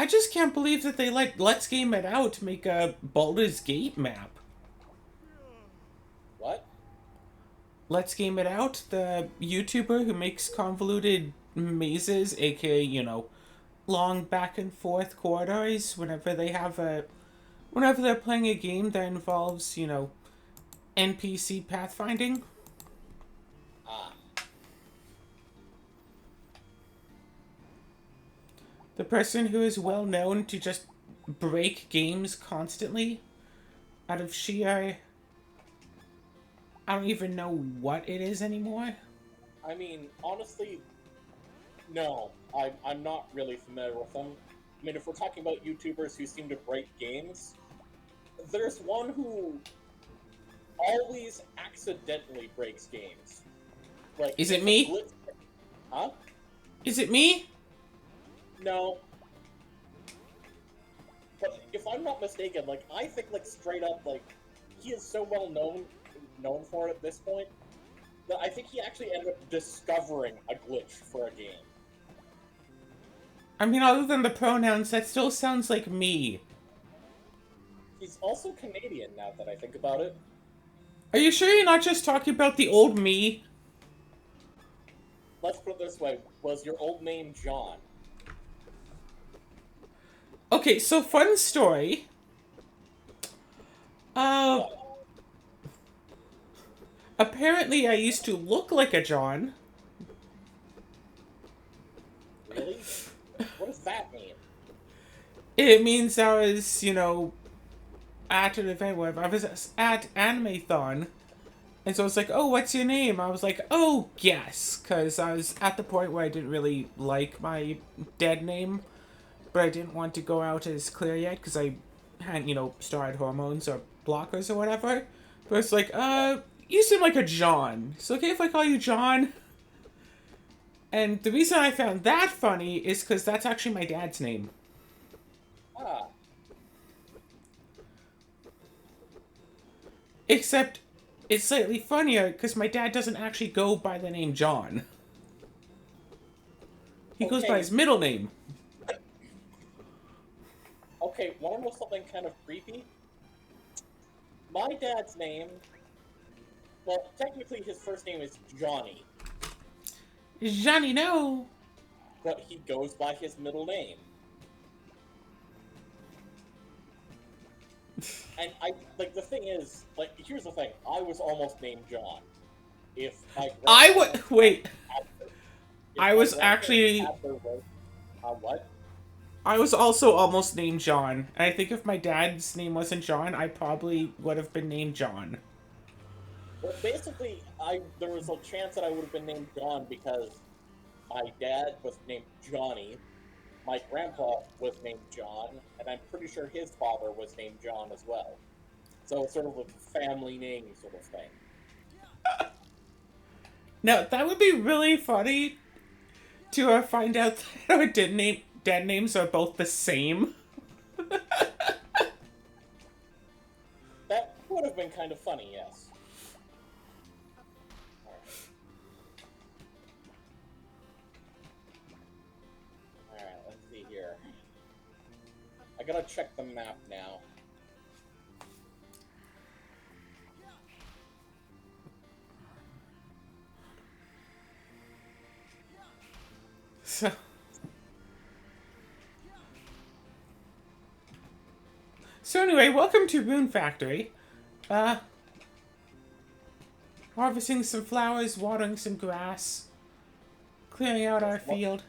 I just can't believe that they let Let's Game It Out make a Baldur's Gate map. What? Let's Game It Out, the YouTuber who makes convoluted mazes, aka, long back and forth corridors whenever they're playing a game that involves, NPC pathfinding. Ah, The person who is well known to just break games constantly out of sheer. I don't even know what it is anymore. I mean, honestly, no. I'm not really familiar with them. I mean, if we're talking about YouTubers who seem to break games, there's one who always accidentally breaks games. Like, Is it it's a me? glitch. Huh? Is it me? No. But if I'm not mistaken, like, I think, like, straight up, like, he is so well known for it at this point, that I think he actually ended up discovering a glitch for a game. I mean, other than the pronouns, that still sounds like me. He's also Canadian, now that I think about it. Are you sure you're not just talking about the old me? Let's put it this way, was your old name John? Okay, so fun story. Uh, What? apparently I used to look like a John. Really? What does that mean? It means I was, at an event where I was at Animathon. And so it's like, oh, what's your name? I was like, oh, guess. Because I was at the point where I didn't really like my dead name. But I didn't want to go out as clear yet because I hadn't, started hormones or blockers or whatever. But it's like, you seem like a John. It's okay if I call you John? And the reason I found that funny is because that's actually my dad's name. Ah, Except it's slightly funnier because my dad doesn't actually go by the name John. He goes by okay. his middle name. Okay, wanna know something kind of creepy? My dad's name, well, technically his first name is Johnny, Johnny, no. but he goes by his middle name. And like, the thing is, like, here's the thing, I was almost named John. If my I grandparents would wait. had, if I my was grandparents actually. had their way, what? I was also almost named John. And I think if my dad's name wasn't John, I probably would have been named John. Well, basically, there was a chance that I would have been named John because my dad was named Johnny, my grandpa was named John, and I'm pretty sure his father was named John as well. So it's sort of a family name sort of thing. Now that would be really funny to find out that our dead names are both the same. That would have been kind of funny, yes. Alright, let's see here. I gotta check the map now. So. So anyway, welcome to Rune Factory. Uh, harvesting some flowers, watering some grass, clearing out our field.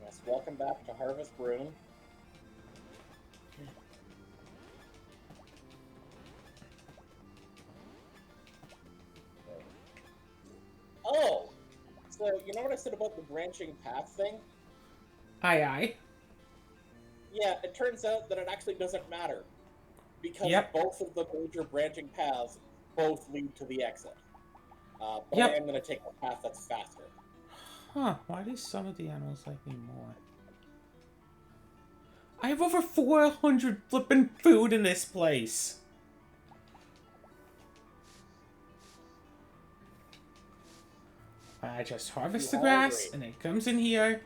Yes, welcome back to Harvest Rune. Oh! So, you know what I said about the branching path thing? Aye aye. Yeah, it turns out that it actually doesn't matter. Because Yep. both of the major branching paths both lead to the exit. But I Yep. am going to take a path that's faster. Huh, why do some of the animals like me more? I have over 400 flippin' food in this place. I just harvest the You grass, hungry? and it comes in here.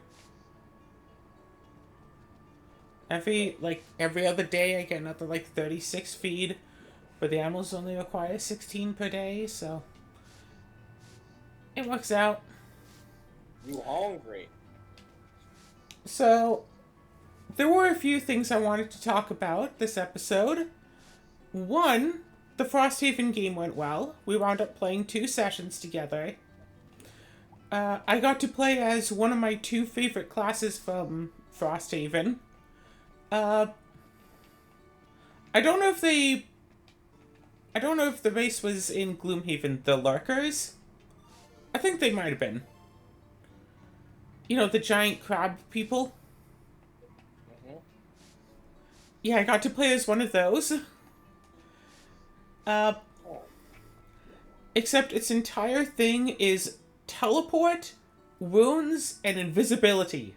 Every other day I get another like 36 feed, but the animals only require 16 per day, so it works out. You hungry? So there were a few things I wanted to talk about this episode. One, the Frosthaven game went well. We wound up playing 2 sessions together. I got to play as one of my 2 favorite classes from Frosthaven. Uh, I don't know if they. I don't know if the race was in Gloomhaven, the Lurkers. I think they might have been. You know, the giant crab people. Mm-hmm. Yeah, I got to play as one of those. Uh, Oh. except its entire thing is teleport, wounds, and invisibility.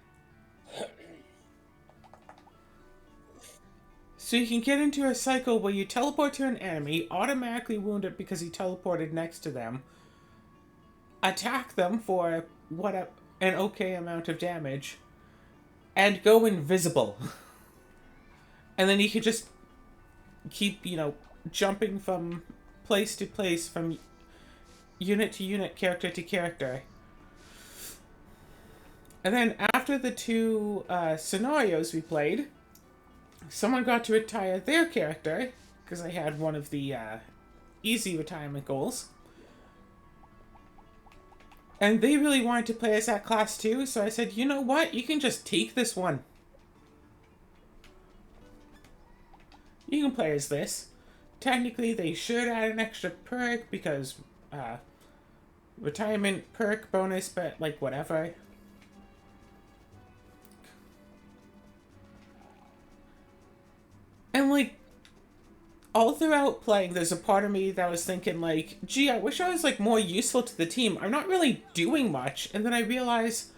So you can get into a cycle where you teleport to an enemy, automatically wound it because you teleported next to them, attack them for an okay amount of damage, and go invisible. And then you can just keep, jumping from place to place, from unit to unit, character to character. And then after the 2 scenarios we played, someone got to retire their character, because I had one of the easy retirement goals. And they really wanted to play as that class too, so I said, you know what? You can just take this one. You can play as this. Technically, they should add an extra perk because retirement perk bonus, but like whatever. And like all throughout playing, there's a part of me that was thinking like, gee, I wish I was like more useful to the team. I'm not really doing much. And then I realize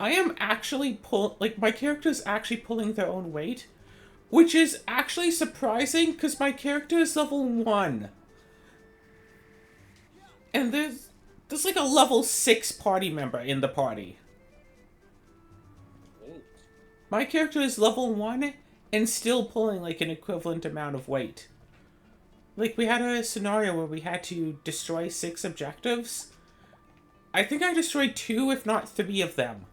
I am actually my character's actually pulling their own weight, which is actually surprising because my character is level 1. And there's like a level 6 party member in the party. Neat. My character is level 1 and still pulling like an equivalent amount of weight. Like, we had a scenario where we had to destroy 6 objectives. I think I destroyed 2, if not 3 of them.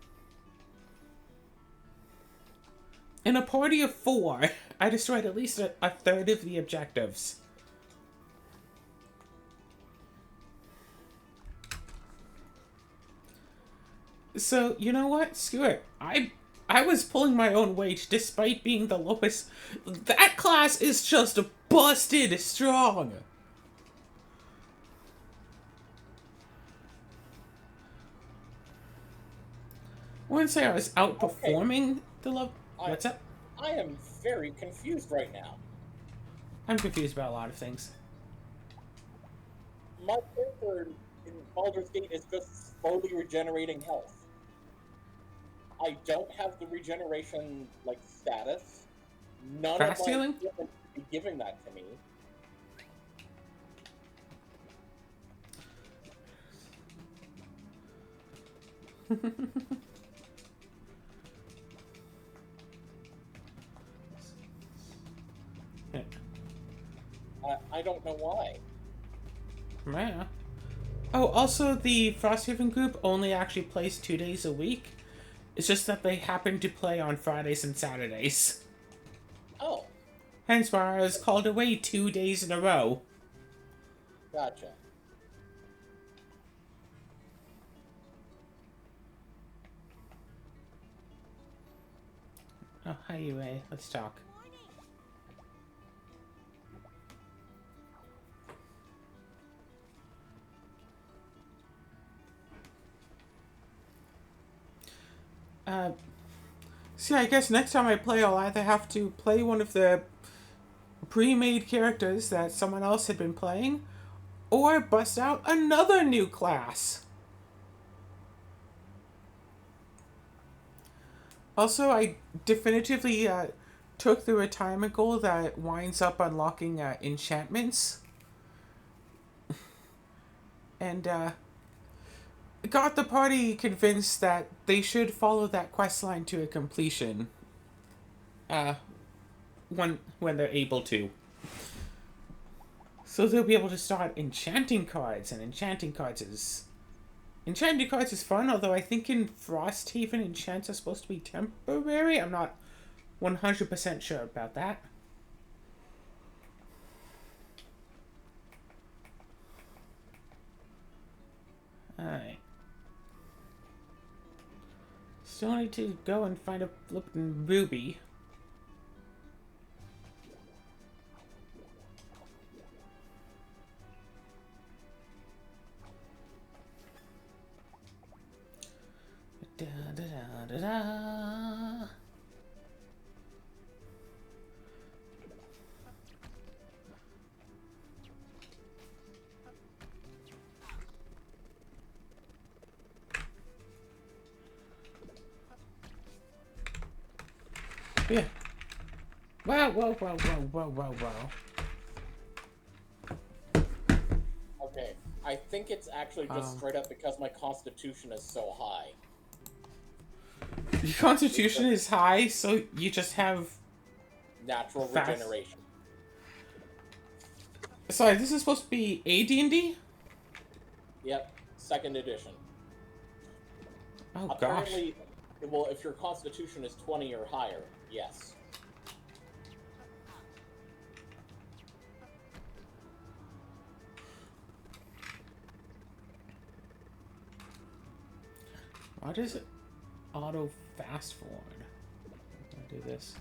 In a party of 4, I destroyed at least a third of the objectives. So, you know what? Screw it. I was pulling my own weight despite being the lowest. That class is just busted strong. I wouldn't say I was outperforming the level. What's up? I am very confused right now. I'm confused about a lot of things. My character in Baldur's Gate is just slowly regenerating health. I don't have the regeneration status. None Fast of my healing? equipment should be giving that to me. I don't know why. Yeah. Oh, also the Frosthaven group only actually plays 2 days a week. It's just that they happen to play on Fridays and Saturdays. Oh, Hence why I was called away 2 days in a row. gotcha. Oh, hi, UA. Let's talk. See, I guess next time I play, I'll either have to play one of the pre-made characters that someone else had been playing, or bust out another new class. Also, I definitively took the retirement goal that winds up unlocking enchantments. And got the party convinced that they should follow that quest line to a completion. uh, when they're able to. So they'll be able to start enchanting cards, and enchanting cards is fun. Although I think in Frosthaven enchants are supposed to be temporary. I'm not 100% sure about that. Alright. Still need to go and find a flippin' ruby. Da, da, da, da, da. Yeah. Wow, whoa, whoa, whoa, whoa, whoa, whoa. Okay, I think it's actually just straight up because my constitution is so high. Your constitution is high, so you just have natural fast regeneration. Sorry, this is supposed to be AD&D? Yep, 2nd edition. Oh, Apparently, gosh. well, if your constitution is 20 or higher, yes. Why does it auto fast forward? I'll do this.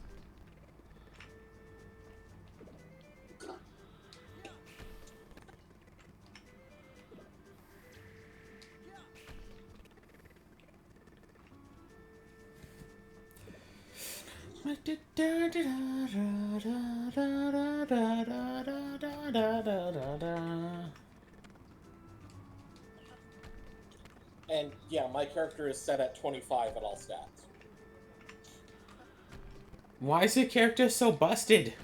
And yeah, my character is set at 25 at all stats. Why is your character so busted?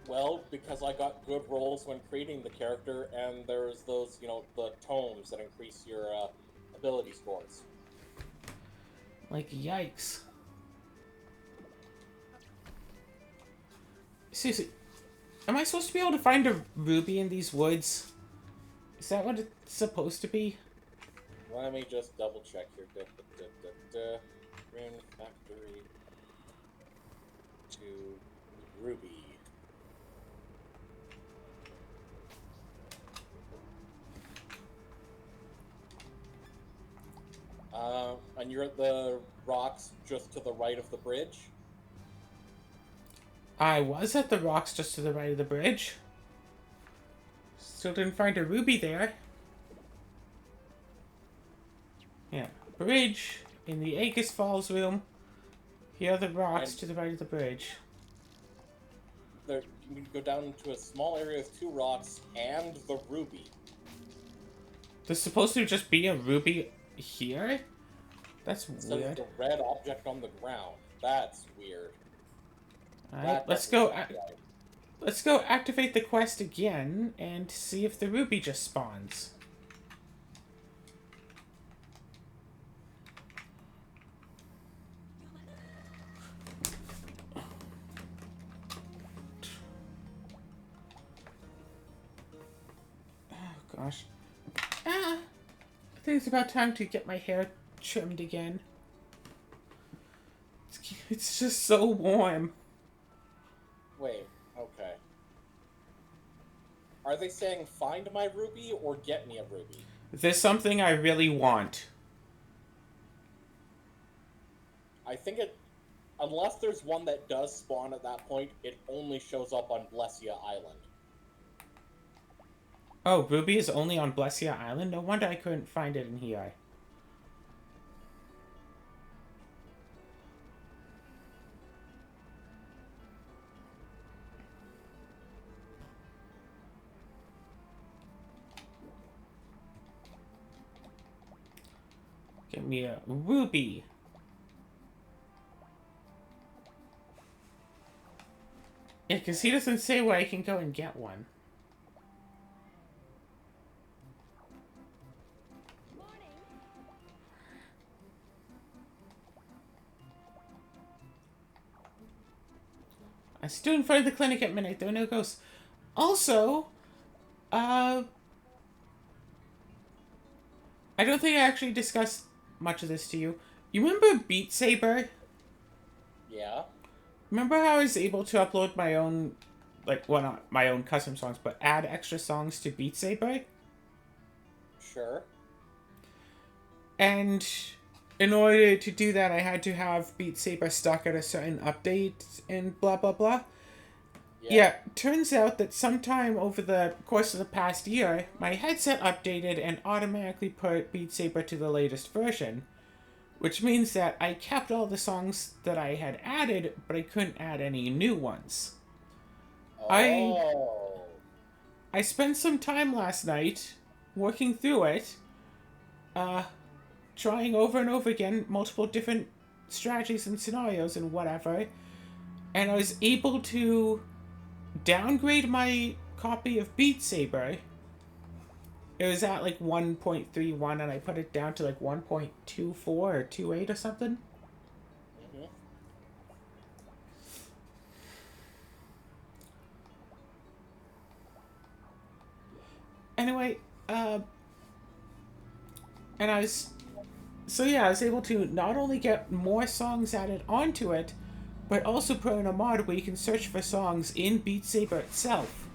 Well, because I got good rolls when creating the character, and there's those, the tomes that increase your ability scores. Like, yikes. Seriously, am I supposed to be able to find a ruby in these woods? Is that what it's supposed to be? Let me just double check here. Rune Factory to Ruby. And you're at the rocks just to the right of the bridge? I was at the rocks just to the right of the bridge. Still didn't find a ruby there. Yeah, bridge in the Aegis Falls room. Here are the rocks And to the right of the bridge. you can go down into a small area with 2 rocks and the ruby. There's supposed to just be a ruby here? That's weird. The red object on the ground. That's weird. Alright, let's go. Let's go activate the quest again and see if the ruby just spawns. Oh gosh. I think it's about time to get my hair trimmed again. It's just so warm. Wait, okay. Are they saying find my ruby or get me a ruby? There's something I really want. I think unless there's one that does spawn at that point, it only shows up on Blessia Island. Oh, ruby is only on Blessia Island? No wonder I couldn't find it in here. Give me a ruby. Yeah, because he doesn't say where I can go and get one. I stood in front of the clinic at midnight. There were no ghosts. Also, I don't think I actually discussed much of this to you. You remember Beat Saber? Yeah. Remember how I was able to upload my own, like, well, not my own custom songs, but add extra songs to Beat Saber? Sure. And in order to do that, I had to have Beat Saber stuck at a certain update and blah, blah, blah. Yeah, turns out that sometime over the course of the past year, my headset updated and automatically put Beat Saber to the latest version, which means that I kept all the songs that I had added, but I couldn't add any new ones. Oh. I spent some time last night working through it, trying over and over again multiple different strategies and scenarios and whatever, and I was able to downgrade my copy of Beat Saber. It was at like 1.31 and I put it down to like 1.24 or 28 or something. Mm-hmm. Anyway, and I was I was able to not only get more songs added onto it, but also put in a mod where you can search for songs in Beat Saber itself.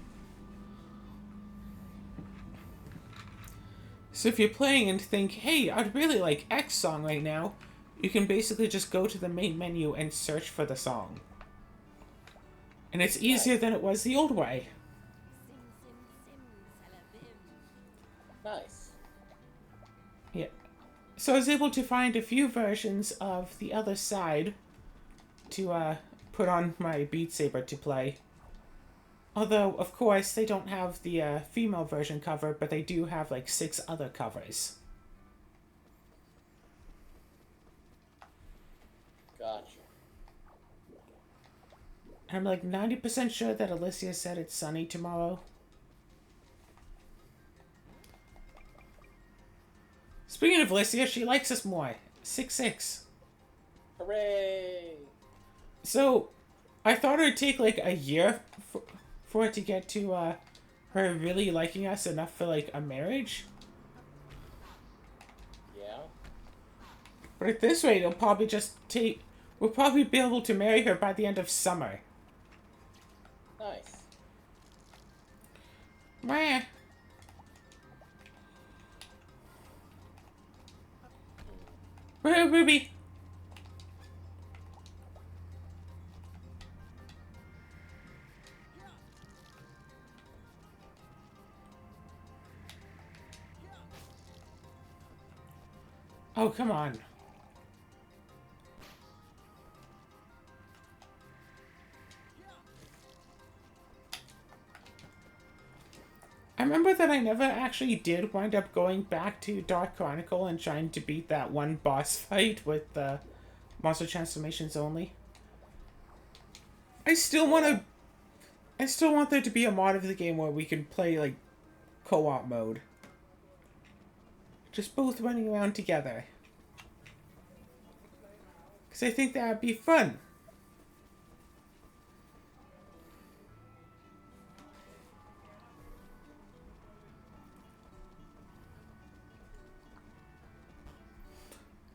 So if you're playing and think, hey, I'd really like X song right now, you can basically just go to the main menu and search for the song. And it's easier than it was the old way. Nice. Yeah. So I was able to find a few versions of the other side to put on my Beat Saber to play. Although, of course, they don't have the female version cover, but they do have like 6 other covers. Gotcha. I'm like 90% sure that Alicia said it's sunny tomorrow. Speaking of Alicia, she likes us more. 6'6". Hooray! So, I thought it would take like a year for it to get to her really liking us enough for like a marriage. Yeah. But at this rate, it'll probably just take... We'll probably be able to marry her by the end of summer. Nice. Meh. Ruby. Oh, come on. I remember that I never actually did wind up going back to Dark Chronicle and trying to beat that one boss fight with the Monster Transformations only. I still want there to be a mod of the game where we can play, like, co-op mode. Just both running around together. Because I think that would be fun.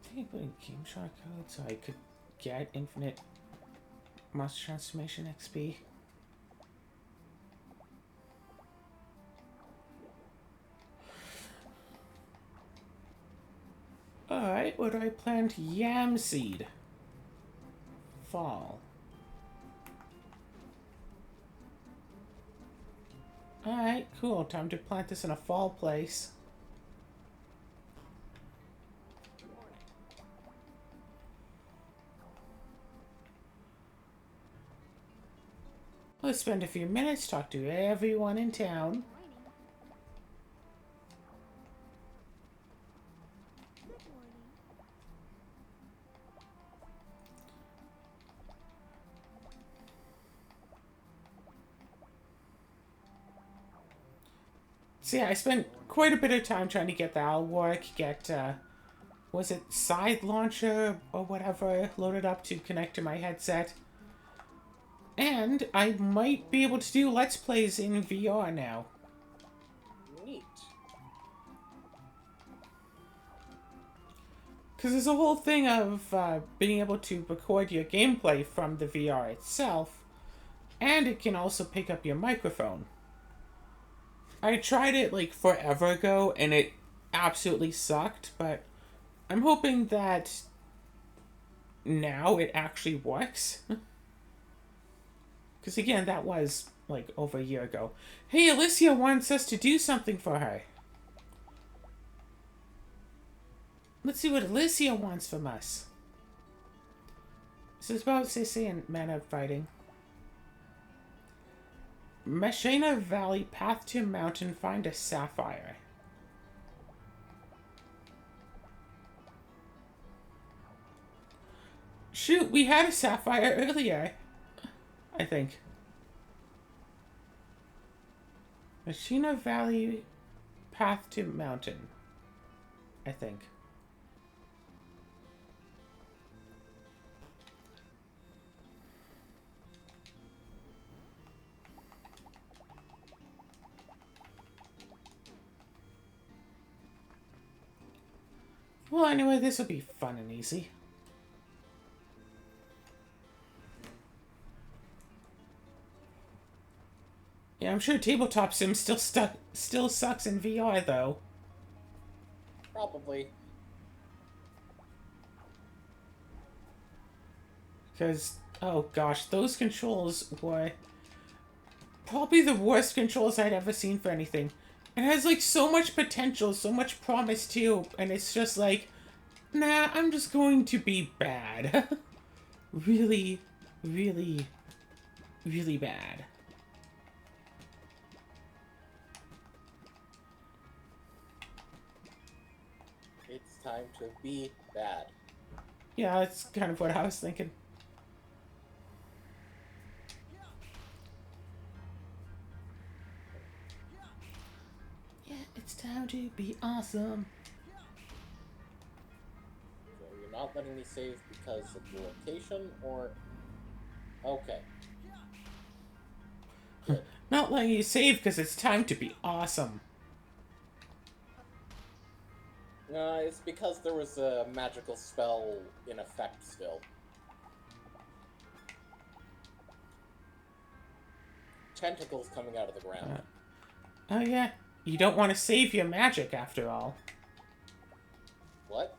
I think I put in Game Shark code so I could get infinite Monster Transformation XP. Alright, what do I plant? Yam seed. Fall. Alright, cool. Time to plant this in a fall place. Let's spend a few minutes, talk to everyone in town. So yeah, I spent quite a bit of time trying to get the owl work, get, was it Side Launcher or whatever loaded up to connect to my headset. And I might be able to do Let's Plays in VR now. Neat. Because there's a whole thing of being able to record your gameplay from the VR itself, and it can also pick up your microphone. I tried it like forever ago, and it absolutely sucked, but I'm hoping that now it actually works. Because again, that was like over a year ago. Hey, Alicia wants us to do something for her. Let's see what Alicia wants from us. This is about Sissy and Mana fighting. Meshana Valley, path to mountain, find a sapphire. Shoot, we had a sapphire earlier. I think. Meshana Valley, path to mountain. I think. Well, anyway, this will be fun and easy. Yeah, I'm sure Tabletop Sim still sucks in VR though. Probably. Because, oh gosh, those controls were probably the worst controls I'd ever seen for anything. It has like so much potential, so much promise too, and it's just like, nah, I'm just going to be bad. Really, really, really bad. It's time to be bad. Yeah, that's kind of what I was thinking. Yeah, it's time to be awesome. So you're not letting me save because of the location, or... Okay. Good. Not letting you save because it's time to be awesome. It's because there was a magical spell in effect still. Tentacles coming out of the ground. Oh yeah, you don't want to save your magic after all. What?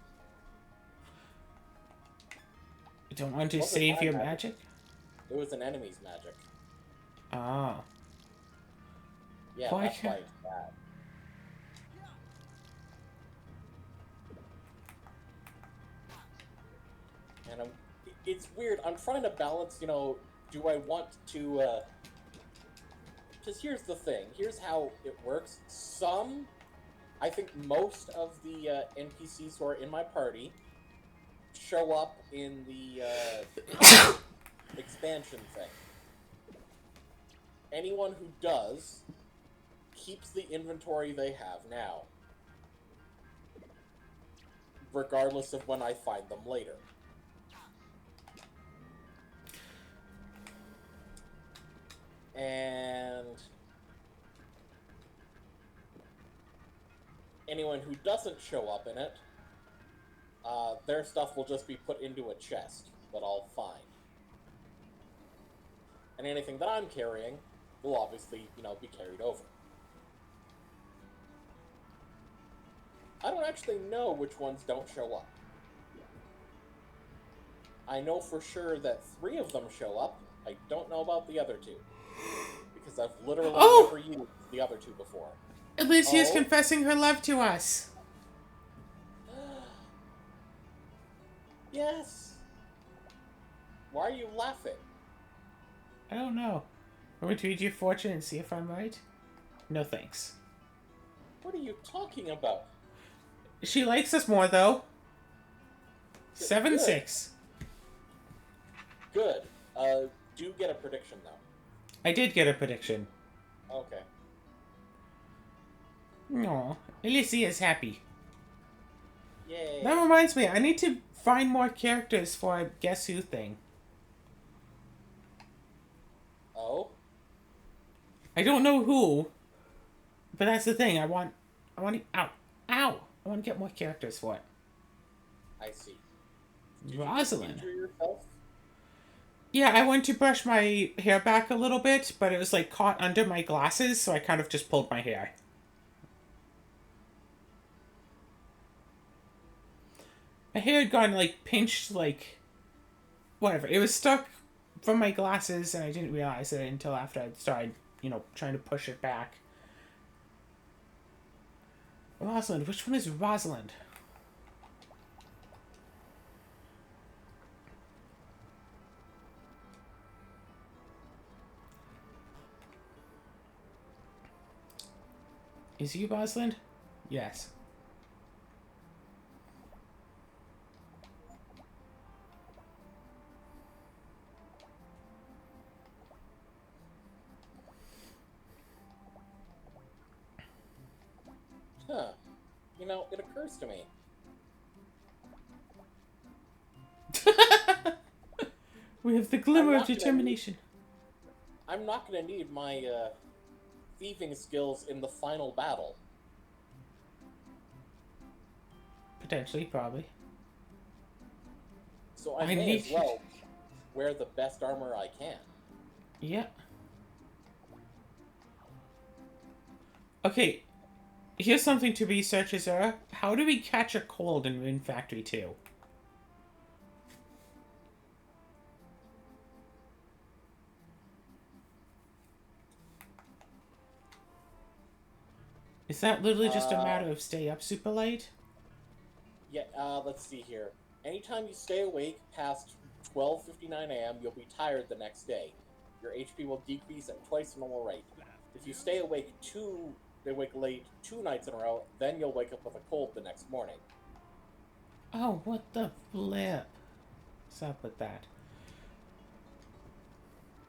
You don't want to What was save my your magic? magic? It was an enemy's magic. Ah. Yeah, Why that's why can't- it's bad. And it's weird. I'm trying to balance, do I want to, because here's the thing. Here's how it works. I think most of the NPCs who are in my party show up in the expansion thing. Anyone who does keeps the inventory they have now, regardless of when I find them later. And anyone who doesn't show up in it, their stuff will just be put into a chest that I'll find. And anything that I'm carrying will obviously, be carried over. I don't actually know which ones don't show up. I know for sure that 3 of them show up. I don't know about the other 2. Because I've literally never used the other 2 before. Alicia's confessing her love to us. Yes! Why are you laughing? I don't know. I'm going to read your fortune and see if I'm right. No thanks. What are you talking about? She likes us more, though. 7-6. Good. Do get a prediction, though. I did get a prediction. Okay. Aw, Alicia's happy. Yay. That reminds me, I need to find more characters for a Guess Who thing. Oh, I don't know who, but that's the thing. Ow, ow! I want to get more characters for it. I see. Did you Rosalind. injure yourself? Yeah, I went to brush my hair back a little bit, but it was like caught under my glasses, so I kind of just pulled my hair. My hair had gone like pinched, like whatever. It was stuck from my glasses, and I didn't realize it until after I started, trying to push it back. Rosalind. Which one is Rosalind? Is you Rosalind? Yes. Huh. You know, it occurs to me. We have the glimmer of determination. I'm not gonna need my thieving skills in the final battle. Potentially, probably. So I may as well wear the best armor I can. Yeah. Okay. Here's something to research, Azura. How do we catch a cold in Rune Factory 2? Is that literally just a matter of stay up super late? Yeah, let's see here. Anytime you stay awake past 12:59 a.m., you'll be tired the next day. Your HP will decrease at twice the normal rate. If you stay awake late 2 nights in a row, then you'll wake up with a cold the next morning. Oh, what the flip? What's up with that?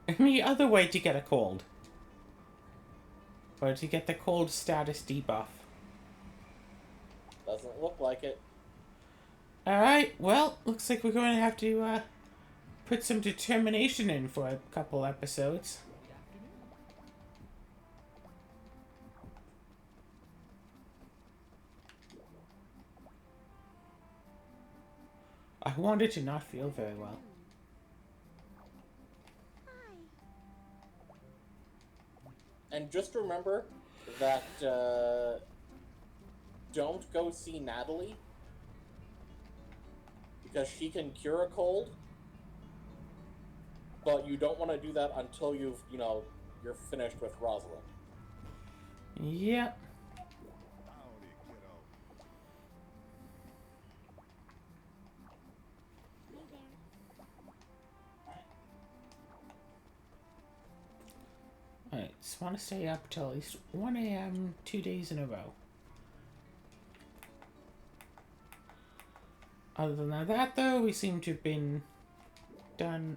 Any other way to get a cold? Or to get the cold status debuff? Doesn't look like it. Alright, well, looks like we're going to have to put some determination in for a couple episodes. I wanted to not feel very well. And just remember that don't go see Natalie because she can cure a cold, but you don't want to do that until you're finished with Rosalind. Yep. Alright, just want to stay up till at least 1 a.m. 2 days in a row. Other than that, though, we seem to have been done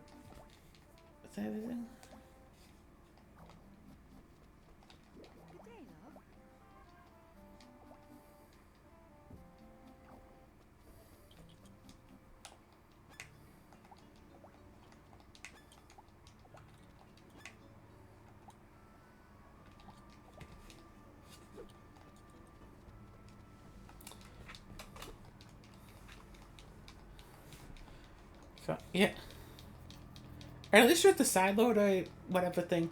with everything. So, yeah. Or at least with the sideload or whatever thing,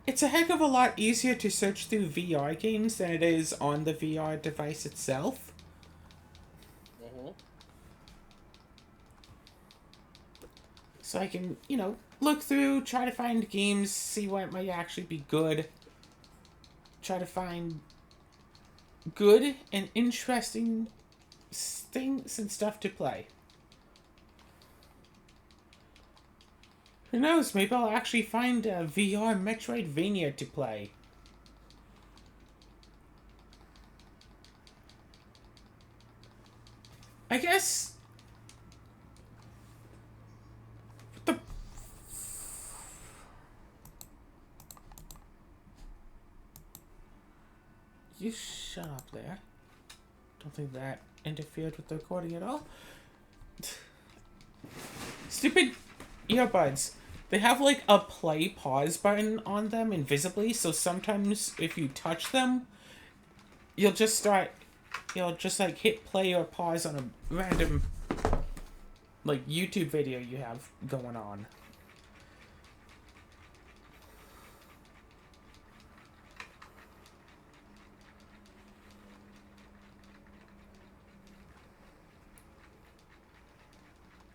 it's a heck of a lot easier to search through VR games than it is on the VR device itself. So I can, look through, try to find games, see what might actually be good. Try to find good and interesting things and stuff to play. Who knows, maybe I'll actually find a VR Metroidvania to play. I guess... What the... You shut up there. Don't think that interfered with the recording at all. Stupid earbuds. They have like a play pause button on them invisibly, so sometimes if you touch them, you'll just start, you'll just like hit play or pause on a random like YouTube video you have going on.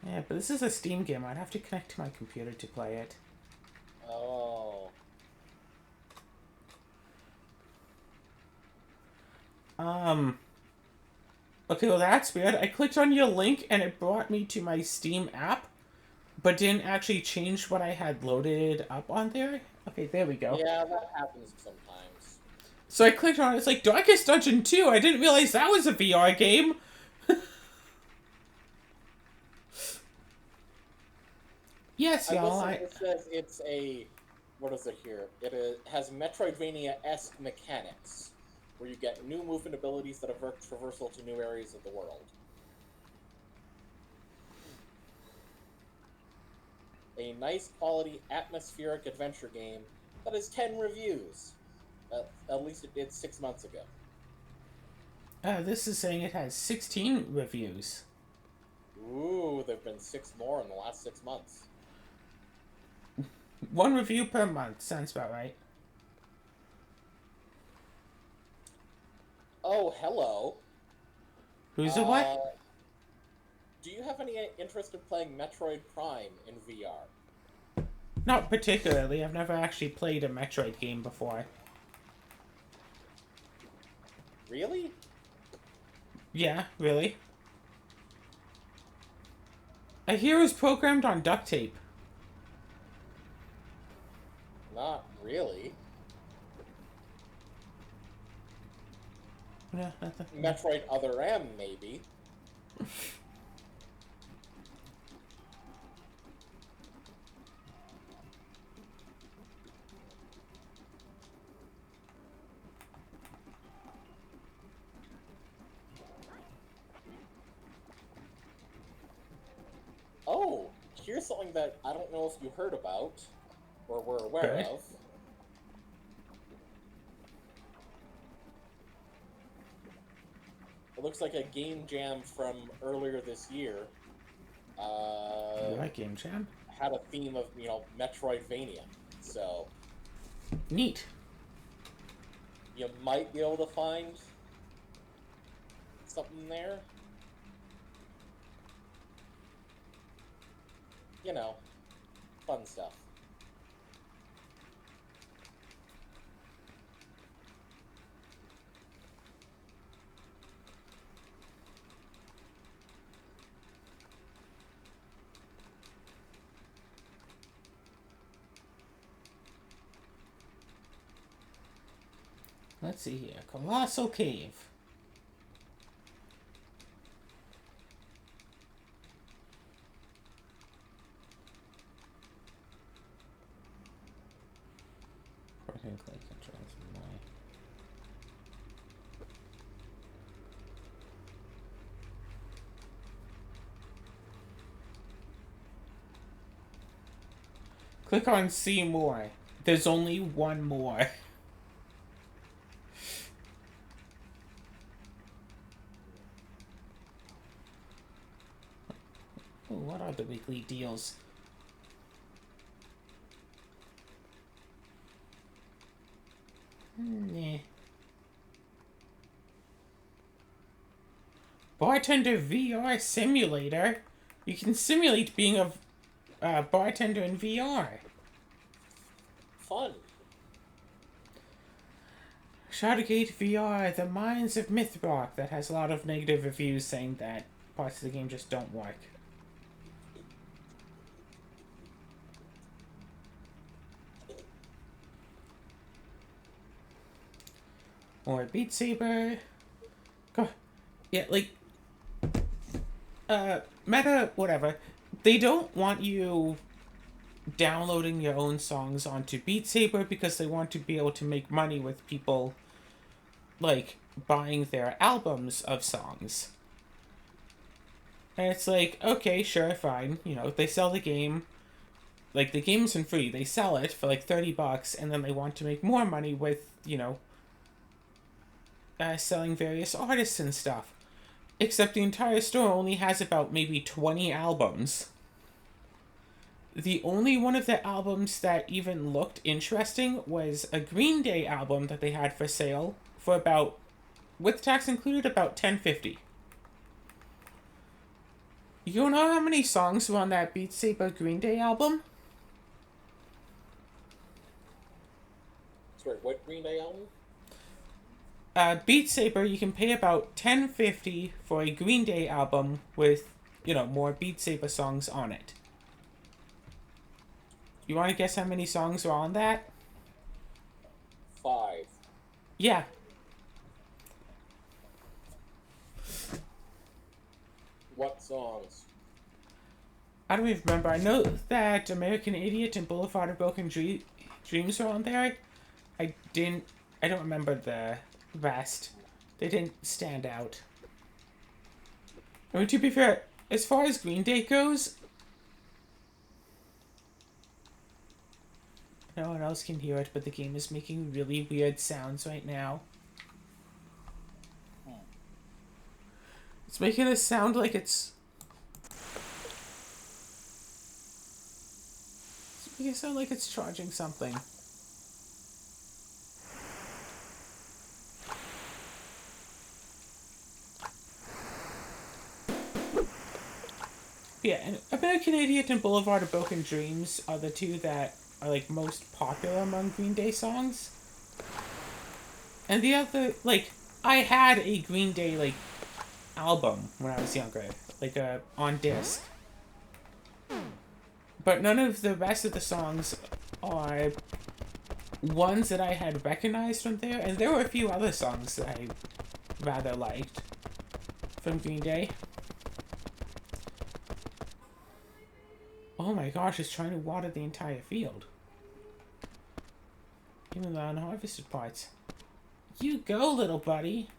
Yeah, but this is a Steam game. I'd have to connect to my computer to play it. Oh. Okay, well that's weird. I clicked on your link and it brought me to my Steam app, but didn't actually change what I had loaded up on there. Okay, there we go. Yeah, that happens sometimes. So I clicked on it. It's like Darkest Dungeon 2. I didn't realize that was a VR game. Yes, y'all. It says it's a, what is it here? Has Metroidvania-esque mechanics, where you get new movement abilities that avert traversal to new areas of the world. A nice quality atmospheric adventure game that has 10 reviews. At least it did 6 months ago. This is saying it has 16 reviews. Ooh, there've been 6 more in the last 6 months. One review per month. Sounds about right. Oh, hello. Who's it what? Do you have any interest in playing Metroid Prime in VR? Not particularly. I've never actually played a Metroid game before. Really? Yeah, really. I hear it was programmed on duct tape. Not really. Yeah, nothing. Metroid Other M, maybe. Oh, here's something that I don't know if you heard about, or were aware of. It looks like a game jam from earlier this year. You like game jam? Had a theme of, Metroidvania. So, Neat. you might be able to find something there. Fun stuff. Let's see here. Colossal Cave. Click controls. Click on see more. There's only one more. Oh, what are the weekly deals? Nah. Bartender VR Simulator. You can simulate being a bartender in VR. Fun. Shadowgate VR, The Mines of Mythrock, that has a lot of negative reviews saying that parts of the game just don't work. Or Beat Saber. God. Yeah, like, Meta, whatever. They don't want you downloading your own songs onto Beat Saber because they want to be able to make money with people, like, buying their albums of songs. And it's like, okay, sure, fine. They sell the game. like the game isn't free. They sell it for like $30, and then they want to make more money with, selling various artists and stuff. Except the entire store only has about maybe 20 albums. The only one of the albums that even looked interesting was a Green Day album that they had for sale for about, with tax included, about $10.50. You know how many songs were on that Beat Saber Green Day album? Sorry, what Green Day album? Beat Saber, you can pay about $10.50 for a Green Day album with, more Beat Saber songs on it. You want to guess how many songs are on that? 5. Yeah. What songs? I don't even remember. I know that American Idiot and Boulevard of Broken Dreams are on there. I don't remember the rest. They didn't stand out. I mean, to be fair, as far as Green Day goes, no one else can hear it, but the game is making really weird sounds right now. It's making it sound like it's making it sound like it's charging something. Yeah, and American Idiot and Boulevard of Broken Dreams are the two that are, like, most popular among Green Day songs. And the other, like, I had a Green Day, like, album when I was younger, like, on disc. But none of the rest of the songs are ones that I had recognized from there, and there were a few other songs that I rather liked from Green Day. Oh my gosh, it's trying to water the entire field. Even the unharvested parts. You go, little buddy.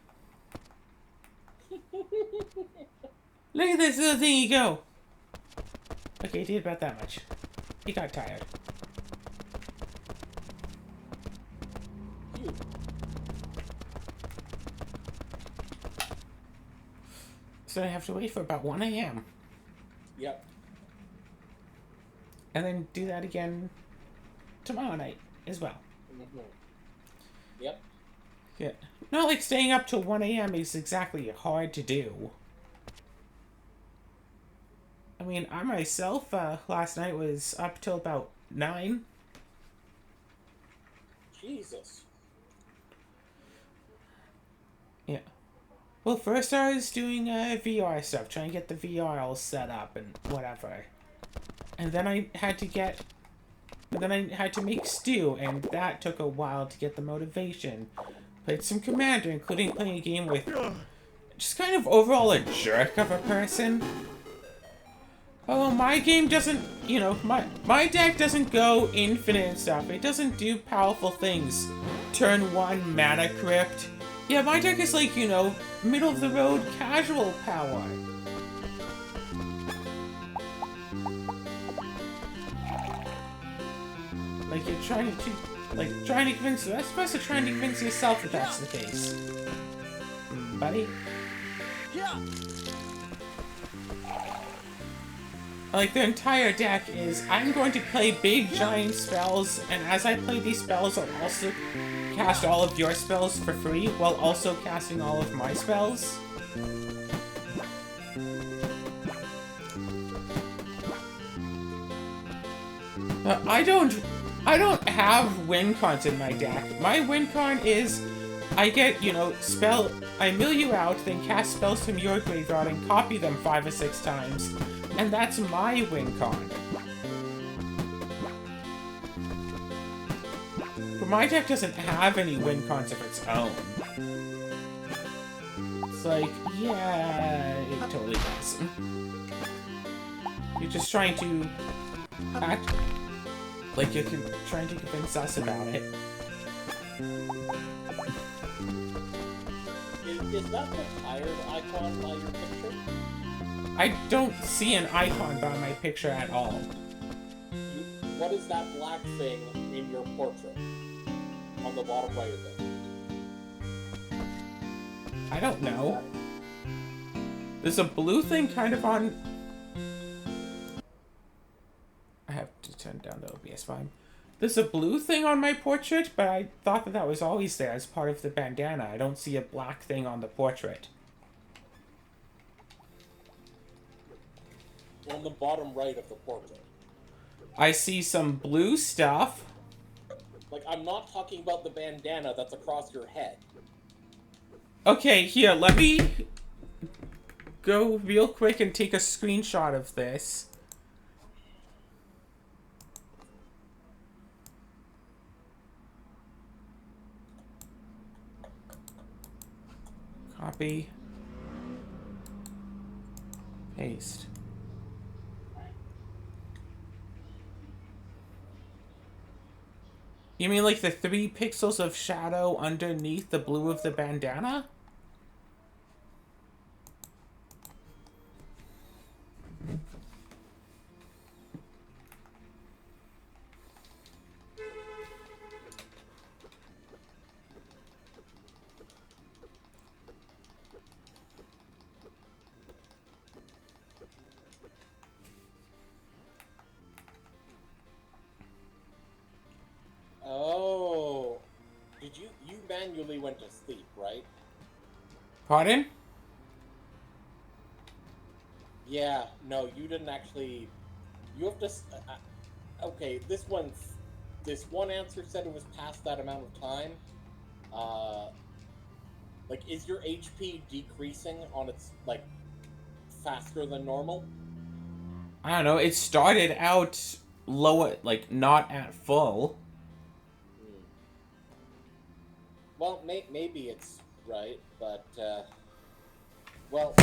Look at this little thing you go. Okay, he did about that much. He got tired. So I have to wait for about 1 a.m. Yep. And then do that again tomorrow night as well. Mm-hmm. Yep. Yeah. Not like staying up till 1 a.m. is exactly hard to do. I mean, I myself, last night was up till about 9. Jesus. Yeah. Well, first I was doing VR stuff, trying to get the VR all set up and whatever. And then I had to make stew, and that took a while to get the motivation. Played some Commander, including playing a game with just kind of overall a jerk of a person. Oh, my game doesn't, my deck doesn't go infinite and stuff. It doesn't do powerful things. Turn 1 mana crypt. Yeah, my deck is like, middle of the road casual power. Like you're trying to convince, that's supposed to try and convince yourself that that's the case. Buddy? Yeah. Like, the entire deck is, I'm going to play big giant spells, and as I play these spells, I'll also cast all of your spells for free, while also casting all of my spells. I don't have win cons in my deck. My win con is, I get, I mill you out, then cast spells from your graveyard and copy them 5 or 6 times. And that's my win con. But my deck doesn't have any win cons of its own. It's like, yeah, it totally does. You're just trying to act like you're trying to convince us about it. Is that the tired icon by your picture? I don't see an icon by my picture at all. what is that black thing in your portrait? On the bottom right of it. I don't know. There's a blue thing kind of on... I have to turn down the OBS volume. There's a blue thing on my portrait, but I thought that that was always there as part of the bandana. I don't see a black thing on the portrait. On the bottom right of the portrait. I see some blue stuff. Like, I'm not talking about the bandana that's across your head. Okay, here, let me go real quick and take a screenshot of this. Copy. Paste. You mean like the 3 pixels of shadow underneath the blue of the bandana? Oh. You manually went to sleep, right? Pardon? Yeah, no, you didn't actually... You have to... okay, this one answer said it was past that amount of time. Like, is your HP decreasing on its, like, faster than normal? I don't know, it started out low, like, not at full. Well, maybe it's right, but, well...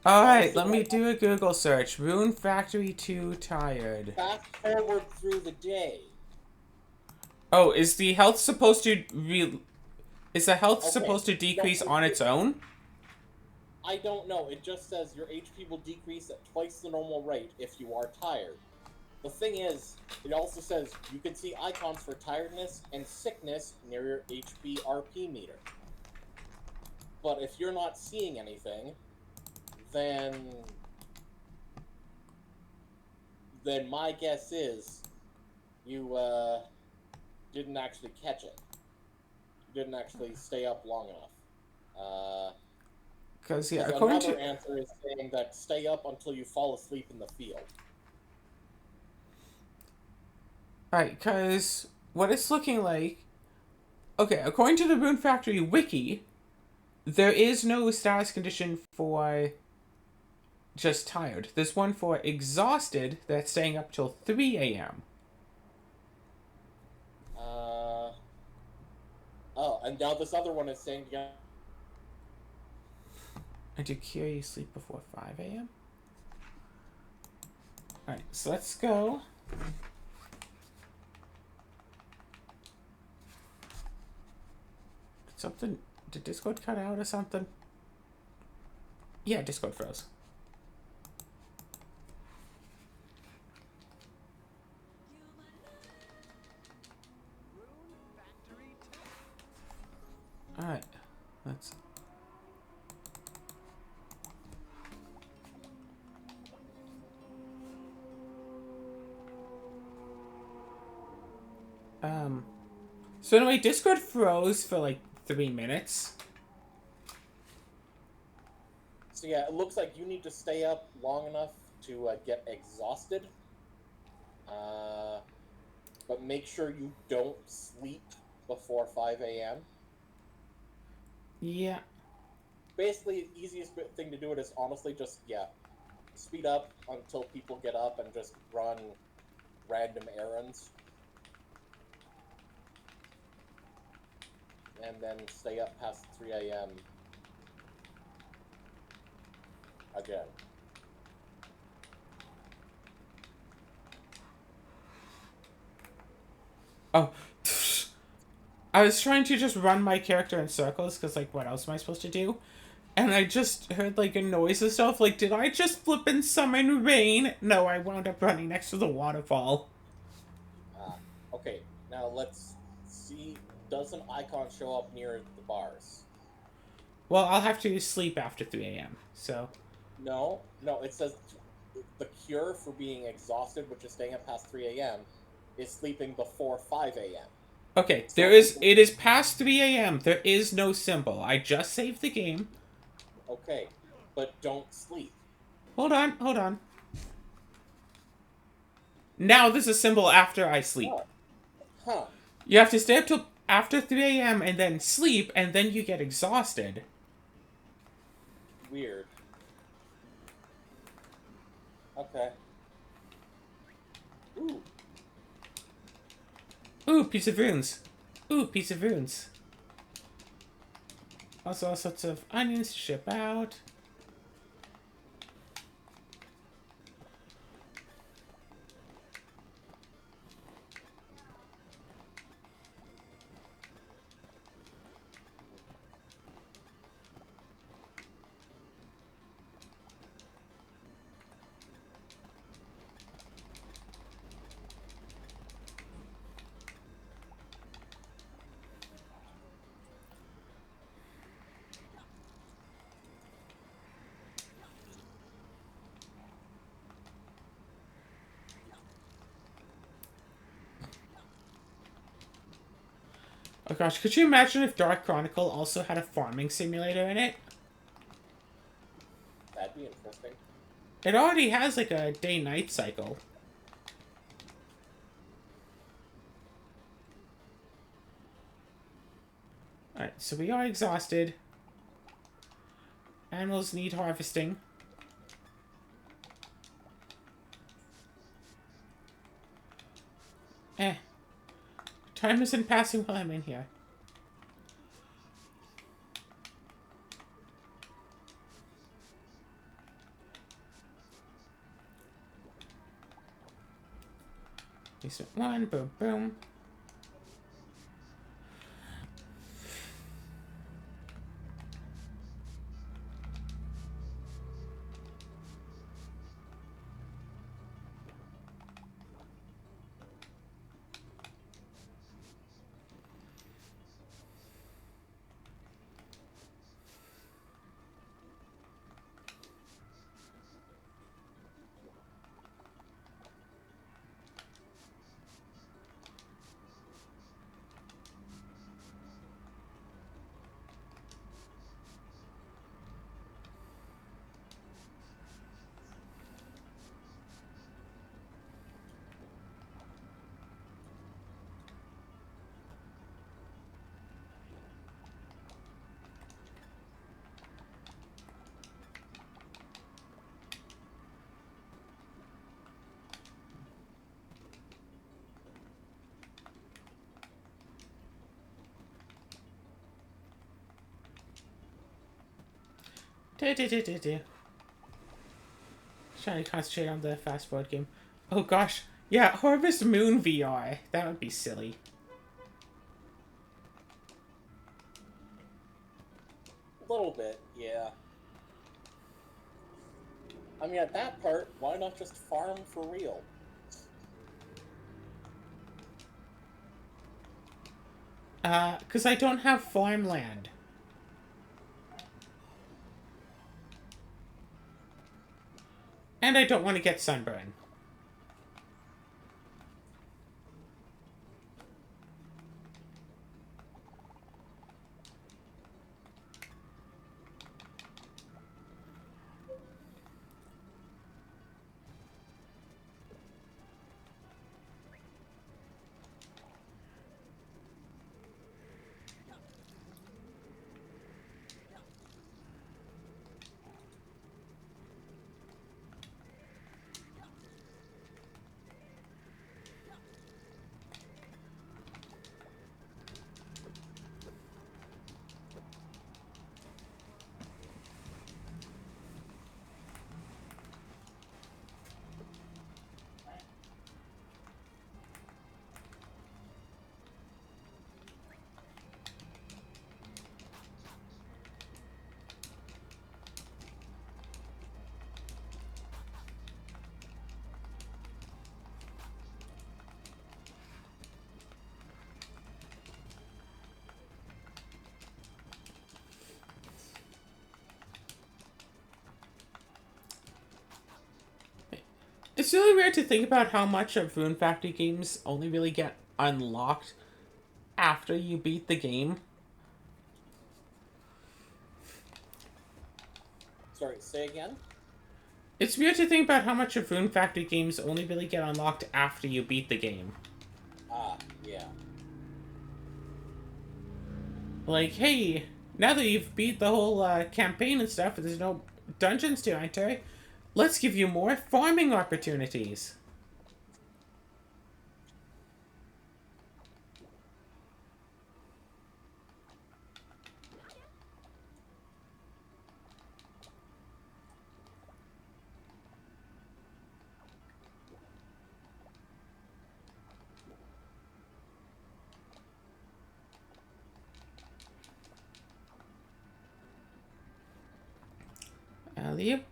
Alright, let me do a Google search. Rune Factory 2 tired. Fast forward through the day. Oh, is the health supposed to supposed to decrease on its own? I don't know. It just says your HP will decrease at twice the normal rate if you are tired. The thing is, it also says you can see icons for tiredness and sickness near your HP RP meter. But if you're not seeing anything, then my guess is you didn't actually catch it. You didn't actually stay up long enough. Because yeah, another answer is saying that stay up until you fall asleep in the field. Right, because what it's looking like... Okay, according to the Rune Factory wiki, there is no status condition for just tired. There's one for exhausted that's staying up till 3 a.m. Oh, and now this other one is saying... And to cure you sleep before 5 a.m.? Alright, so let's go. Did Discord cut out or something? Yeah, Discord froze. Alright, let's... So anyway, Discord froze for like 3 minutes. So yeah, it looks like you need to stay up long enough to get exhausted. But make sure you don't sleep before 5 a.m. Yeah. Basically, the easiest thing to do it is honestly just, speed up until people get up and just run random errands. And then stay up past 3 a.m. again. Oh. I was trying to just run my character in circles, because, like, what else am I supposed to do? And I just heard, like, a noise and stuff. Like, did I just flip and summon rain? No, I wound up running next to the waterfall. Now let's see. Does an icon show up near the bars? Well, I'll have to sleep after 3 a.m. So, No, no. It says the cure for being exhausted, which is staying up past 3 a.m., is sleeping before 5 a.m. okay, So it is past 3 a.m. There is no symbol. I just saved the game. okay, but don't sleep. Hold on, hold on. Now there's a symbol after I sleep. Huh? Huh? You have to stay up till after 3 a.m. and then sleep, and then you get exhausted. Weird. Okay. Ooh. Ooh, piece of runes. Ooh, piece of runes. Also, all sorts of onions to ship out. Oh gosh, could you imagine if Dark Chronicle also had a farming simulator in it? That'd be interesting. It already has like a day-night cycle. Alright, so we are exhausted. Animals need harvesting. Eh. Time isn't passing while I'm in here. Basement 1, boom, boom. Do. Trying to concentrate on the fast forward game. Oh gosh. Yeah, Harvest Moon VR. That would be silly. A little bit, yeah. I mean, at that part, why not just farm for real? Because I don't have farmland. And I don't want to get sunburn. It's really weird to think about how much of Rune Factory games only really get unlocked after you beat the game. Sorry, say again? It's weird to think about how much of Rune Factory games only really get unlocked after you beat the game. Ah, yeah. Like, hey, now that you've beat the whole campaign and stuff, there's no dungeons to enter, let's give you more farming opportunities. Alley.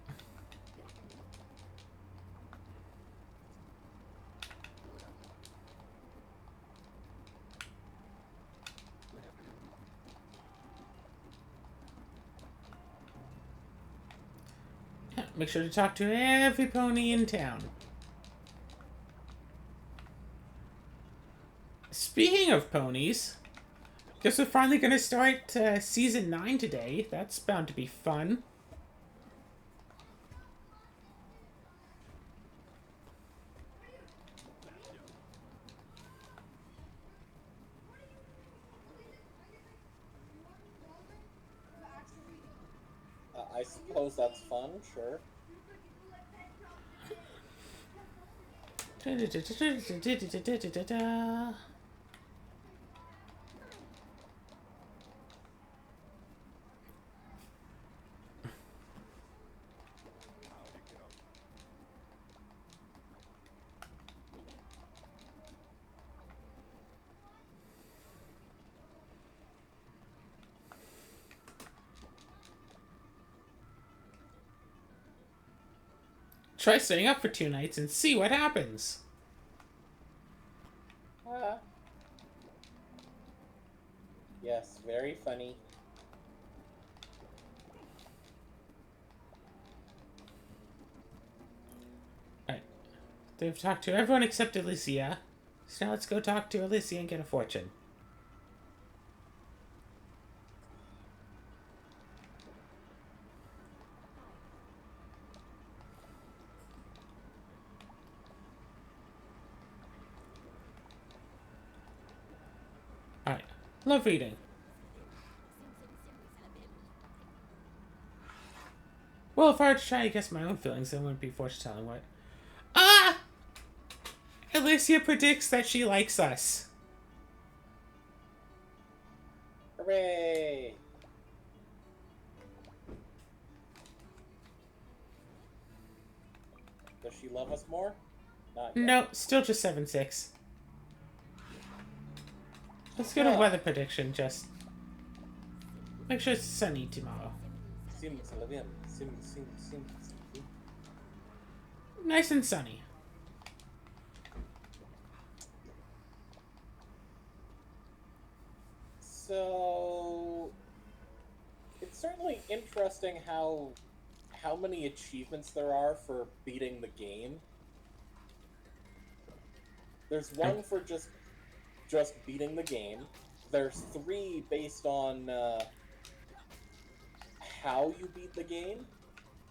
Make sure to talk to every pony in town. Speaking of ponies, guess we're finally going to start Season 9 today. That's bound to be fun. I suppose that's fun, sure. Try staying up for 2 nights and see what happens. Ah. Yes, very funny. Alright. They've talked to everyone except Alicia. So now let's go talk to Alicia and get a fortune. Alright. Love reading. Well, if I were to try to guess my own feelings, I wouldn't be fortune telling what. Ah! Alicia predicts that she likes us. Hooray! Does she love us more? Not yet. No, still just 7-6. Let's go to weather prediction, just make sure it's sunny tomorrow. Nice and sunny. So it's certainly interesting how many achievements there are for beating the game. There's one for just beating the game. There's 3 based on how you beat the game,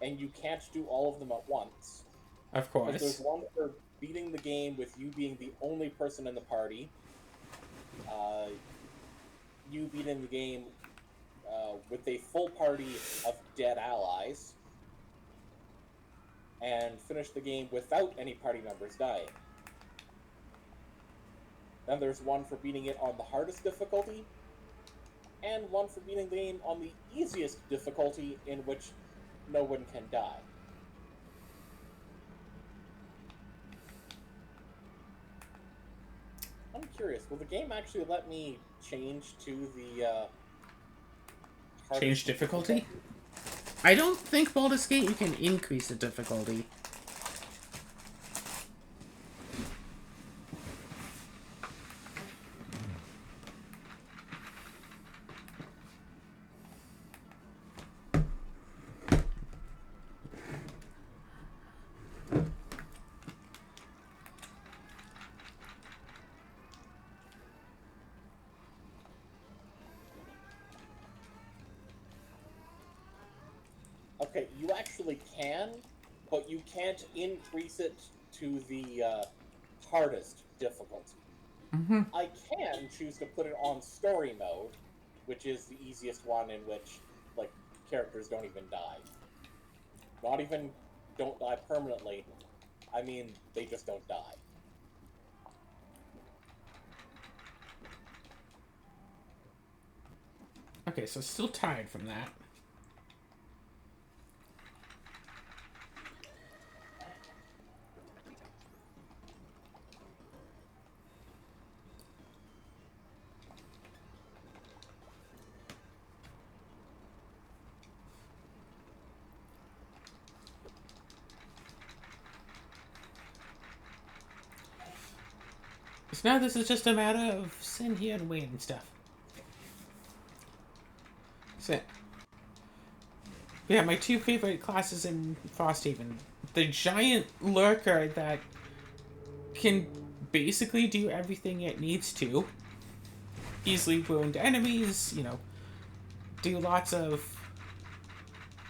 and you can't do all of them at once. Of But course. there's one for beating the game with you being the only person in the party. You beating the game with a full party of dead allies, and finish the game without any party members dying. Then there's one for beating it on the hardest difficulty, and one for beating the game on the easiest difficulty in which no one can die. I'm curious, will the game actually let me change to the hardest Change difficulty? I don't think Baldur's Gate you can increase the difficulty. Okay, you actually can, but you can't increase it to the hardest difficulty. Mm-hmm. I can choose to put it on story mode, which is the easiest one in which like characters don't even die. Not even don't die permanently. I mean, they just don't die. Okay, so still tired from that. So now this is just a matter of sitting here and waiting and stuff. So, yeah, my two favorite classes in Frosthaven. The giant lurker that can basically do everything it needs to. Easily wound enemies, do lots of...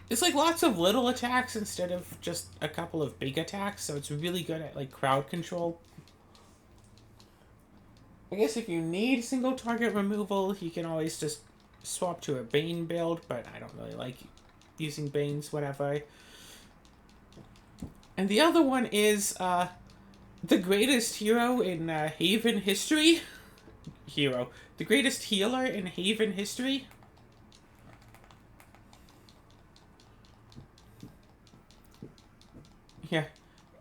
It's like lots of little attacks instead of just a couple of big attacks, so it's really good at like crowd control. I guess if you need single target removal, you can always just swap to a Bane build, but I don't really like using Banes, whatever. And the other one is the greatest hero in Haven history. The greatest healer in Haven history. Yeah.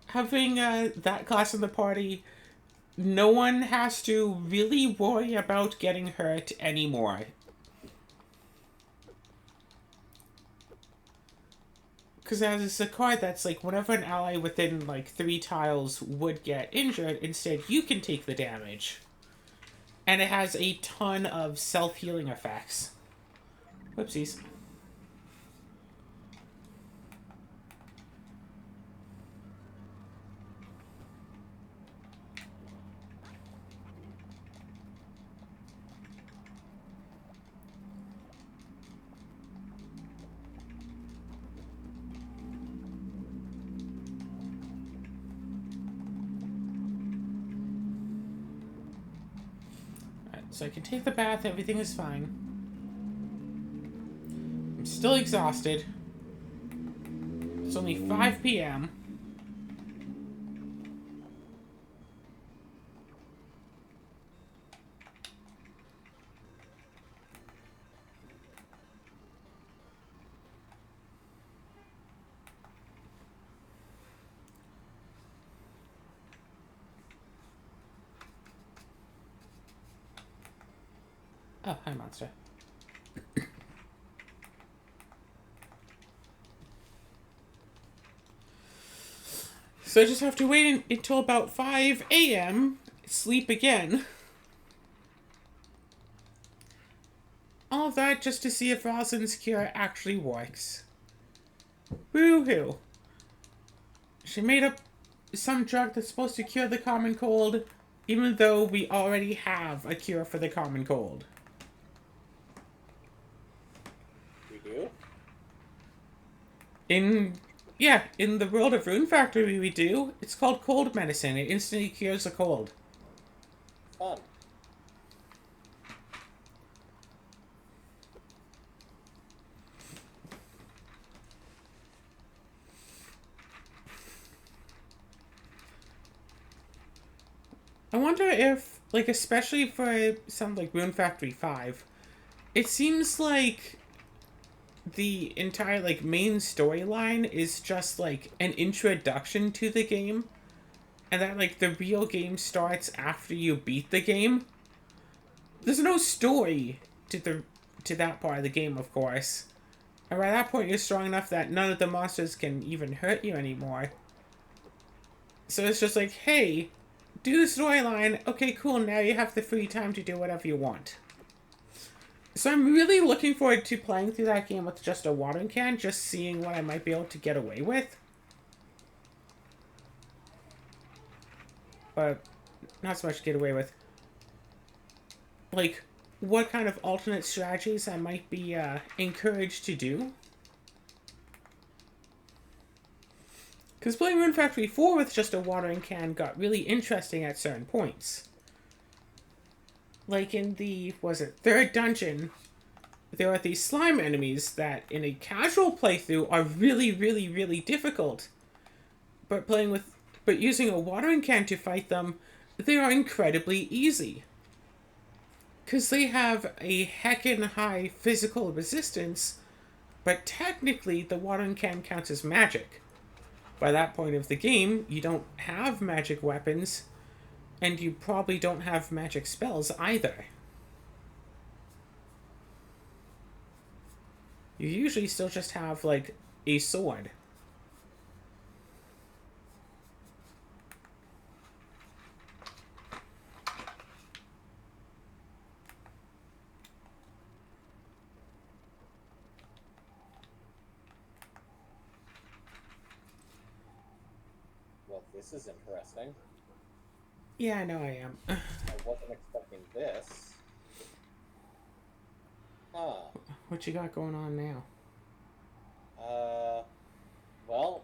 Having that class in the party, no one has to really worry about getting hurt anymore. Because as a card that's like, whenever an ally within like 3 tiles would get injured, instead you can take the damage. And it has a ton of self-healing effects. Whoopsies. Alright, so I can take the bath, everything is fine. I'm still exhausted. It's only 5 p.m. Oh, hi, monster. So I just have to wait until about 5 a.m., sleep again. All of that just to see if Rosalind's cure actually works. Woohoo! She made up some drug that's supposed to cure the common cold, even though we already have a cure for the common cold. We do? In the world of Rune Factory we do. It's called cold medicine. It instantly cures a cold. Fun. I wonder if, like, especially for something like Rune Factory 5, it seems like the entire, like, main storyline is just, like, an introduction to the game. And that, like, the real game starts after you beat the game. There's no story to that part of the game, of course. And by that point, you're strong enough that none of the monsters can even hurt you anymore. So it's just like, hey, do the storyline. Okay, cool, now you have the free time to do whatever you want. So I'm really looking forward to playing through that game with just a watering can, just seeing what I might be able to get away with. But not so much get away with. Like, what kind of alternate strategies I might be encouraged to do. Because playing Rune Factory 4 with just a watering can got really interesting at certain points. Like in the, third dungeon, there are these slime enemies that in a casual playthrough are really, really, really difficult. But using a watering can to fight them, they are incredibly easy. Because they have a heckin' high physical resistance, but technically the watering can counts as magic. By that point of the game, you don't have magic weapons, and you probably don't have magic spells either. You usually still just have, like, a sword. Well, this is interesting. Yeah, I know I am. I wasn't expecting this. Huh. What you got going on now? Well,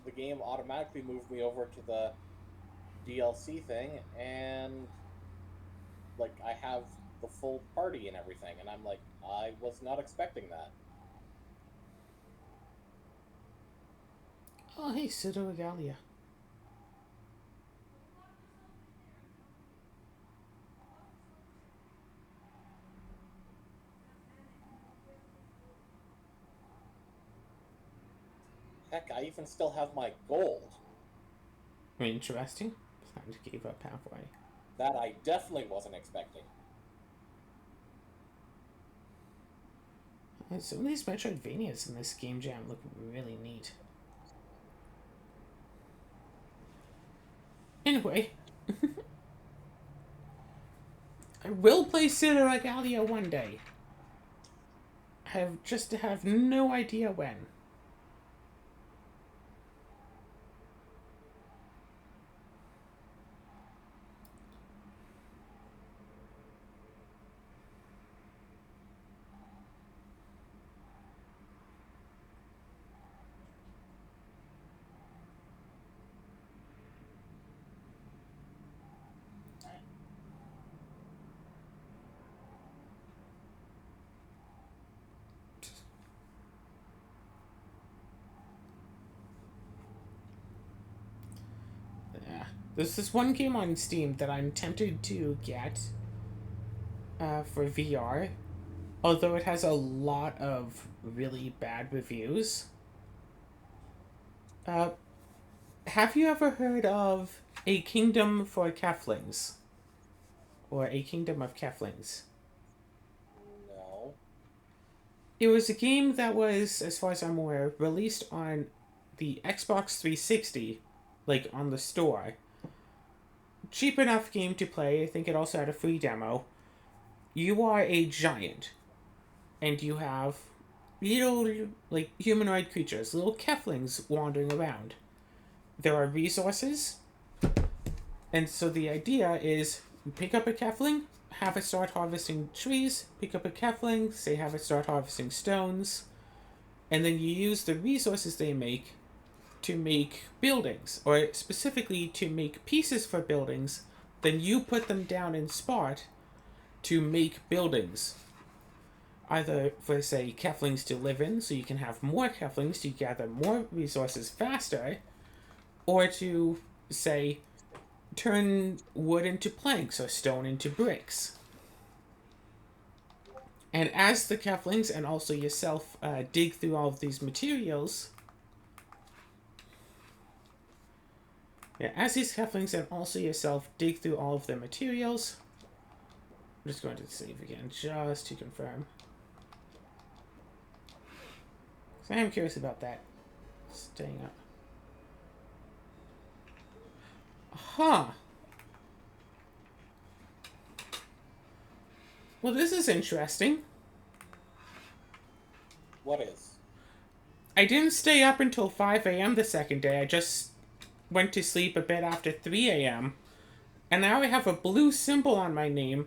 the game automatically moved me over to the DLC thing, and like I have the full party and everything, and I'm like, I was not expecting that. Oh, hey, Pseudo-Regalia. Heck, I even still have my gold. Interesting. Time to give up halfway. That I definitely wasn't expecting. Some of these Metroidvanias in this game jam look really neat. Anyway. I will play Pseudo-Regalia one day. I have no idea when. There's this one game on Steam that I'm tempted to get for VR, although it has a lot of really bad reviews. Have you ever heard of A Kingdom for Keflings? Or A Kingdom of Keflings? No. It was a game that was, as far as I'm aware, released on the Xbox 360, like on the store. Cheap enough game to play. I think it also had a free demo. You are a giant, and you have little, like, humanoid creatures, little keflings wandering around. There are resources, and so the idea is you pick up a kefling, have it start harvesting trees, pick up a kefling, say have it start harvesting stones, and then you use the resources they make to make buildings, or specifically to make pieces for buildings, then you put them down in spot to make buildings. Either for, say, keflings to live in, so you can have more keflings to gather more resources faster, or to, say, turn wood into planks or stone into bricks. And as the keflings and also yourself dig through all of these materials, as these keflings and also yourself dig through all of the materials, I'm just going to save again just to confirm. So I am curious about that. Staying up. Huh. Well, this is interesting. What is? I didn't stay up until 5 a.m. the second day. I just went to sleep a bit after 3 a.m. And now I have a blue symbol on my name.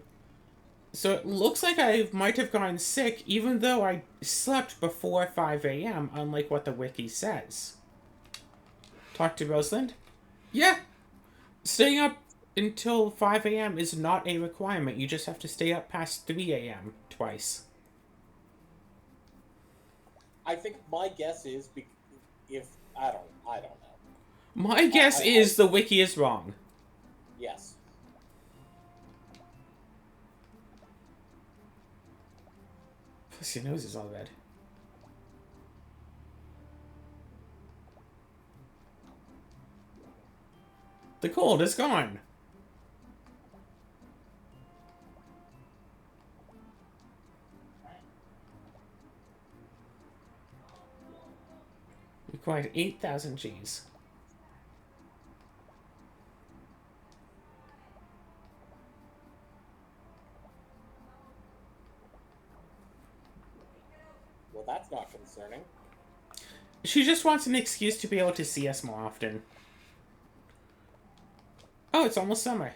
So it looks like I might have gone sick even though I slept before 5 a.m., unlike what the wiki says. Talk to Rosalind? Yeah. Staying up until 5 a.m. is not a requirement. You just have to stay up past 3 a.m. twice. I think my guess is if I don't know. My guess is the wiki is wrong. Yes. Plus your nose is all red. The cold is gone. Required 8,000 Gs. Well, that's not concerning. She just wants an excuse to be able to see us more often. Oh, it's almost summer.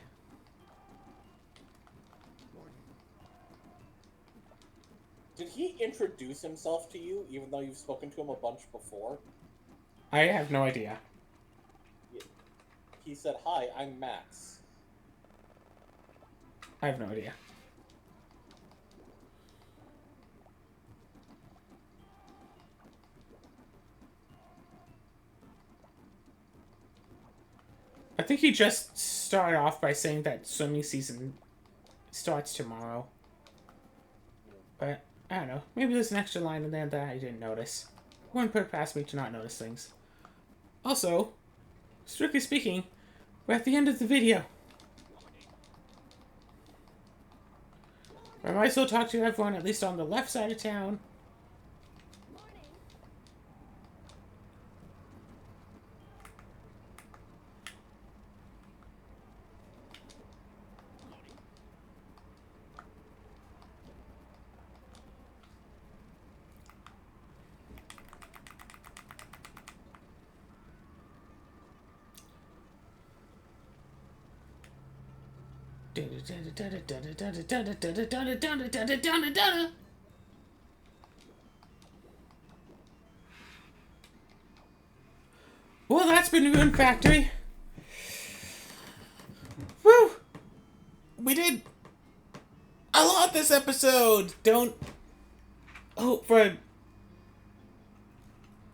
Did he introduce himself to you, even though you've spoken to him a bunch before? I have no idea. He said, "Hi, I'm Max." I have no idea. I think he just started off by saying that swimming season starts tomorrow. But, I don't know. Maybe there's an extra line in there that I didn't notice. Wouldn't put it past me to not notice things. Also, strictly speaking, we're at the end of the video. I might as well talk to everyone, at least on the left side of town. Well, that's been Rune Factory. Woo! We did a lot this episode. Don't hope for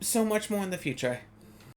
so much more in the future.